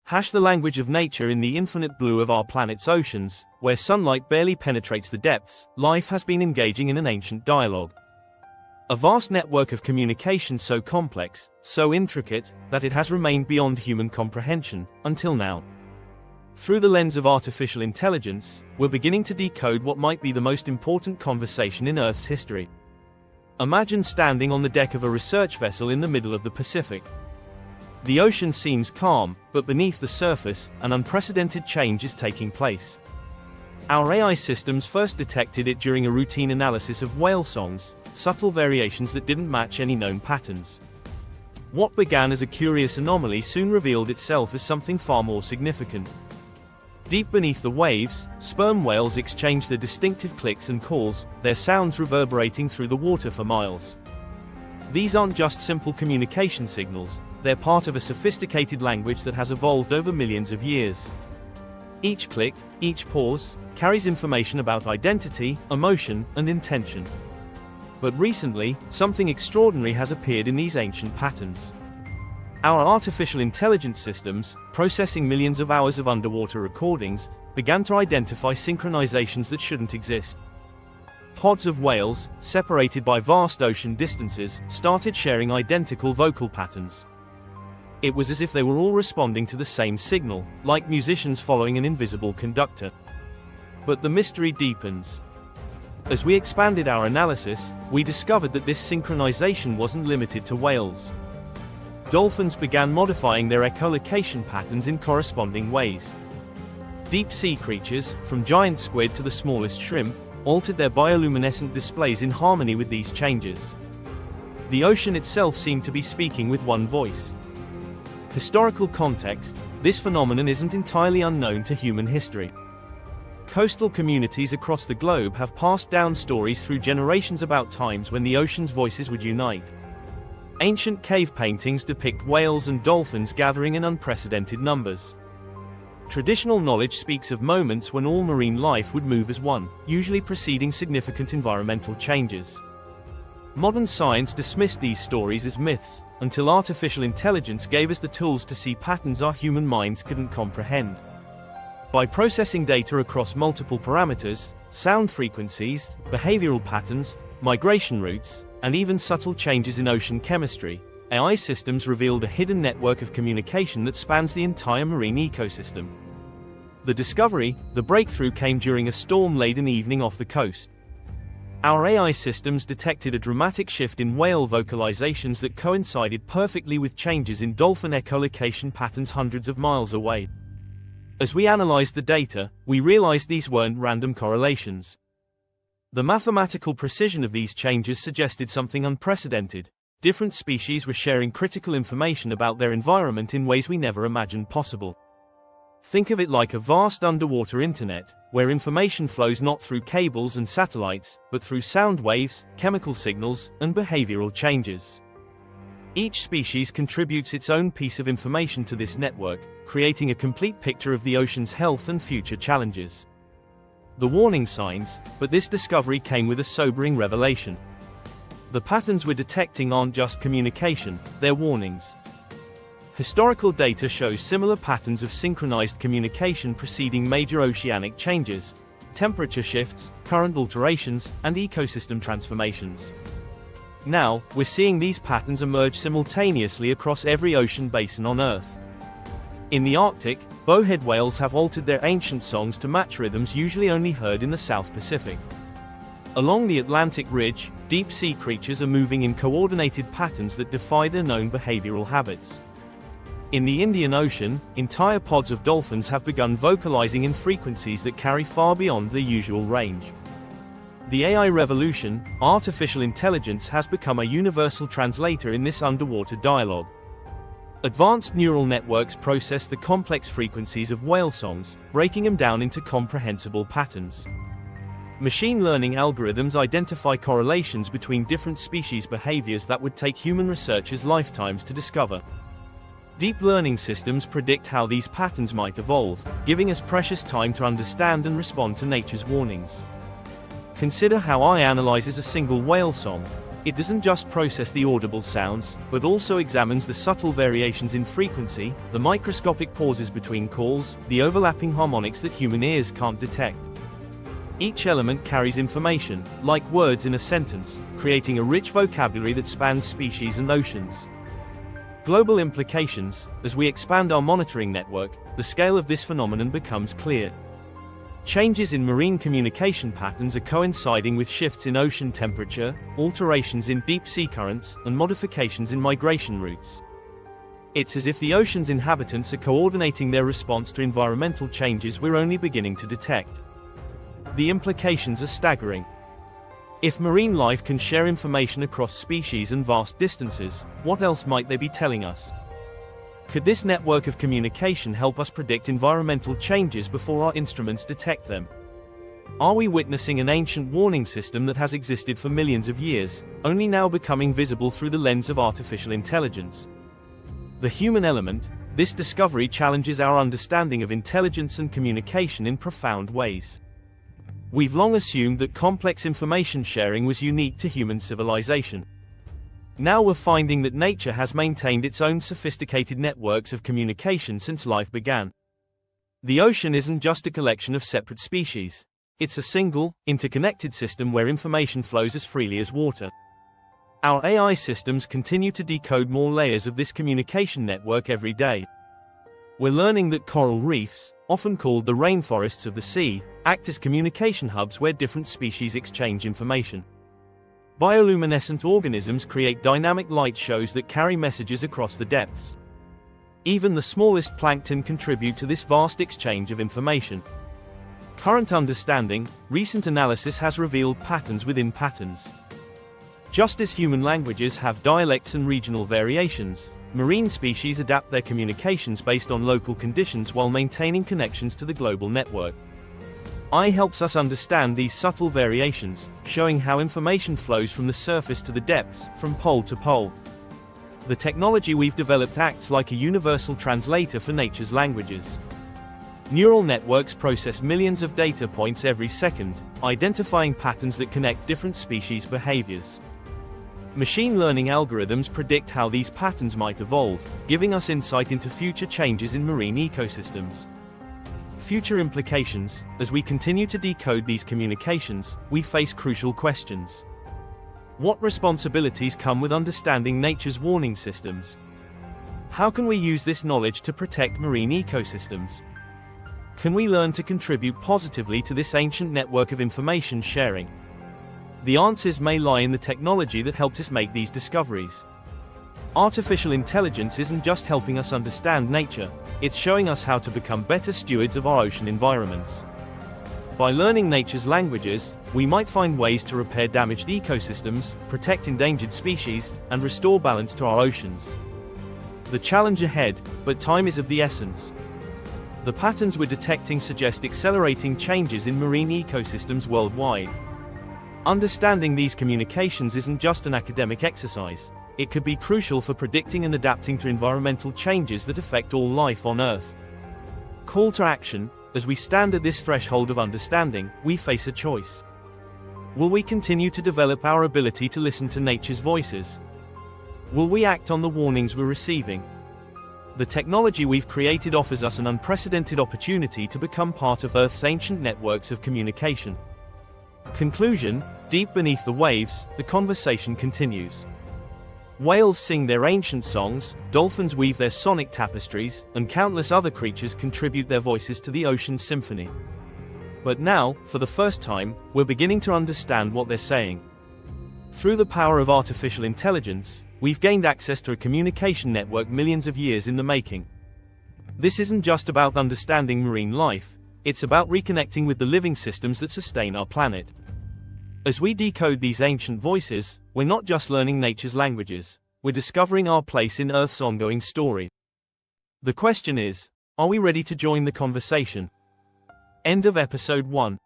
The language of nature. In the infinite blue of our planet's oceans, where sunlight barely penetrates the depths, life has been engaging in an ancient dialogue. A vast network of communication so complex, so intricate, that it has remained beyond human comprehension, until now. Through the lens of artificial intelligence, we're beginning to decode what might be the most important conversation in Earth's history. Imagine standing on the deck of a research vessel in the middle of the Pacific. The ocean seems calm, but beneath the surface, an unprecedented change is taking place. Our AI systems first detected it during a routine analysis of whale songs, subtle variations that didn't match any known patterns. What began as a curious anomaly soon revealed itself as something far more significant. Deep beneath the waves, sperm whales exchange their distinctive clicks and calls, their sounds reverberating through the water for miles. These aren't just simple communication signals, they're part of a sophisticated language that has evolved over millions of years. Each click, each pause, carries information about identity, emotion, and intention. But recently, something extraordinary has appeared in these ancient patterns. Our artificial intelligence systems, processing millions of hours of underwater recordings, began to identify synchronizations that shouldn't exist. Pods of whales, separated by vast ocean distances, started sharing identical vocal patterns. It was as if they were all responding to the same signal, like musicians following an invisible conductor. But the mystery deepens. As we expanded our analysis, we discovered that this synchronization wasn't limited to whales. Dolphins began modifying their echolocation patterns in corresponding ways. Deep-sea creatures, from giant squid to the smallest shrimp, altered their bioluminescent displays in harmony with these changes. The ocean itself seemed to be speaking with one voice. Historical context: this phenomenon isn't entirely unknown to human history. Coastal communities across the globe have passed down stories through generations about times when the ocean's voices would unite. Ancient cave paintings depict whales and dolphins gathering in unprecedented numbers. Traditional knowledge speaks of moments when all marine life would move as one, usually preceding significant environmental changes. Modern science dismissed these stories as myths, until artificial intelligence gave us the tools to see patterns our human minds couldn't comprehend. By processing data across multiple parameters, sound frequencies, behavioral patterns, migration routes, and even subtle changes in ocean chemistry, AI systems revealed a hidden network of communication that spans the entire marine ecosystem. The breakthrough came during a storm-laden evening off the coast. Our AI systems detected a dramatic shift in whale vocalizations that coincided perfectly with changes in dolphin echolocation patterns hundreds of miles away. As we analyzed the data, we realized these weren't random correlations. The mathematical precision of these changes suggested something unprecedented. Different species were sharing critical information about their environment in ways we never imagined possible. Think of it like a vast underwater internet, where information flows not through cables and satellites, but through sound waves, chemical signals, and behavioral changes. Each species contributes its own piece of information to this network, creating a complete picture of the ocean's health and future challenges. The warning signs, but this discovery came with a sobering revelation. The patterns we're detecting aren't just communication, they're warnings. Historical data shows similar patterns of synchronized communication preceding major oceanic changes, temperature shifts, current alterations, and ecosystem transformations. Now, we're seeing these patterns emerge simultaneously across every ocean basin on Earth. In the Arctic, bowhead whales have altered their ancient songs to match rhythms usually only heard in the South Pacific. Along the Atlantic ridge, deep-sea creatures are moving in coordinated patterns that defy their known behavioral habits. In the Indian Ocean, entire pods of dolphins have begun vocalizing in frequencies that carry far beyond their usual range. The AI revolution, artificial intelligence, has become a universal translator in this underwater dialogue. Advanced neural networks process the complex frequencies of whale songs, breaking them down into comprehensible patterns. Machine learning algorithms identify correlations between different species' behaviors that would take human researchers lifetimes to discover. Deep learning systems predict how these patterns might evolve, giving us precious time to understand and respond to nature's warnings. Consider how AI analyzes a single whale song. It doesn't just process the audible sounds, but also examines the subtle variations in frequency, the microscopic pauses between calls, the overlapping harmonics that human ears can't detect. Each element carries information, like words in a sentence, creating a rich vocabulary that spans species and oceans. Global implications: as we expand our monitoring network, the scale of this phenomenon becomes clear. Changes in marine communication patterns are coinciding with shifts in ocean temperature, alterations in deep sea currents, and modifications in migration routes. It's as if the ocean's inhabitants are coordinating their response to environmental changes we're only beginning to detect. The implications are staggering. If marine life can share information across species and vast distances, what else might they be telling us? Could this network of communication help us predict environmental changes before our instruments detect them? Are we witnessing an ancient warning system that has existed for millions of years, only now becoming visible through the lens of artificial intelligence? The human element: this discovery challenges our understanding of intelligence and communication in profound ways. We've long assumed that complex information sharing was unique to human civilization. Now we're finding that nature has maintained its own sophisticated networks of communication since life began. The ocean isn't just a collection of separate species. It's a single, interconnected system where information flows as freely as water. Our AI systems continue to decode more layers of this communication network every day. We're learning that coral reefs, often called the rainforests of the sea, act as communication hubs where different species exchange information. Bioluminescent organisms create dynamic light shows that carry messages across the depths. Even the smallest plankton contribute to this vast exchange of information. Current understanding: recent analysis has revealed patterns within patterns. Just as human languages have dialects and regional variations, marine species adapt their communications based on local conditions while maintaining connections to the global network. AI helps us understand these subtle variations, showing how information flows from the surface to the depths, from pole to pole. The technology we've developed acts like a universal translator for nature's languages. Neural networks process millions of data points every second, identifying patterns that connect different species' behaviors. Machine learning algorithms predict how these patterns might evolve, giving us insight into future changes in marine ecosystems. Future implications: as we continue to decode these communications, we face crucial questions. What responsibilities come with understanding nature's warning systems? How can we use this knowledge to protect marine ecosystems? Can we learn to contribute positively to this ancient network of information sharing? The answers may lie in the technology that helped us make these discoveries. Artificial intelligence isn't just helping us understand nature, it's showing us how to become better stewards of our ocean environments. By learning nature's languages, we might find ways to repair damaged ecosystems, protect endangered species, and restore balance to our oceans. The challenge ahead, but time is of the essence. The patterns we're detecting suggest accelerating changes in marine ecosystems worldwide. Understanding these communications isn't just an academic exercise. It could be crucial for predicting and adapting to environmental changes that affect all life on Earth. Call to action: as we stand at this threshold of understanding, we face a choice. Will we continue to develop our ability to listen to nature's voices? Will we act on the warnings we're receiving? The technology we've created offers us an unprecedented opportunity to become part of Earth's ancient networks of communication. Conclusion: deep beneath the waves, the conversation continues. Whales sing their ancient songs, dolphins weave their sonic tapestries, and countless other creatures contribute their voices to the ocean's symphony. But now, for the first time, we're beginning to understand what they're saying. Through the power of artificial intelligence, we've gained access to a communication network millions of years in the making. This isn't just about understanding marine life, it's about reconnecting with the living systems that sustain our planet. As we decode these ancient voices, we're not just learning nature's languages, we're discovering our place in Earth's ongoing story. The question is, are we ready to join the conversation? End of episode 1.